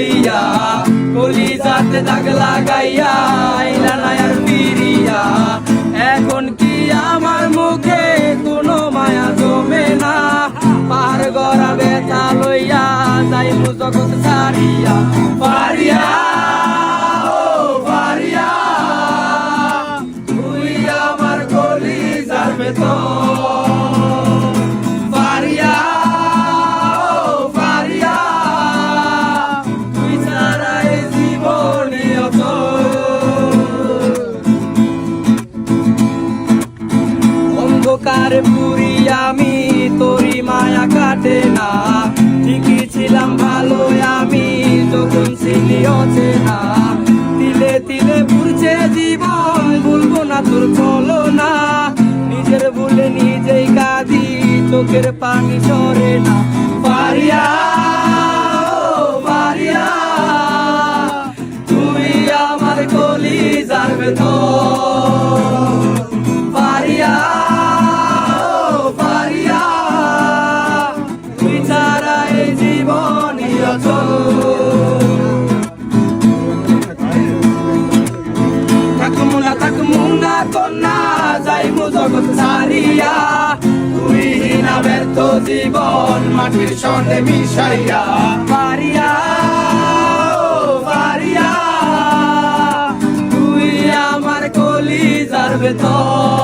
বলিয়া কলিজাতে দাগ লাগাইয়া আইলা না আর ফিরিয়া। এখন কি আমার মুখে কোনো মায়া জমে না, পার গড়া ব্যথা লইয়া যাইমু জগৎ ছাড়িয়া। পারিয়া ও পারিয়া তুই আমার কলিজার ভেতর, পারিয়া ও পারিয়া তুই ছাড়া এই জীবনে অন্ধকার পুরি আমি তোরি মায়া কাটে না। ঠিকই ছিলাম ভালো আমি যখন ছিলি অচেনা, তিলে তিলে পুড়ছে জীবন ভুলবো না তোর চলো না। নিজের ভুলে নিজেই কাঁদি চোখের পানি সরে না। পারিয়া ও পারিয়া তুই আমার কলিজার ভেতর, পারিয়া ও পারিয়া তুই ছাড়া এই জীবনই অচল। থাকমু না কন্যা যাইমু জগৎ ছাড়িয়া, তুই না ব্যর্থ জীবন মাটির সঙ্গে মিশাইয়া। পারিয়া ও পারিয়া তুই আমার কলিজার ভেতর।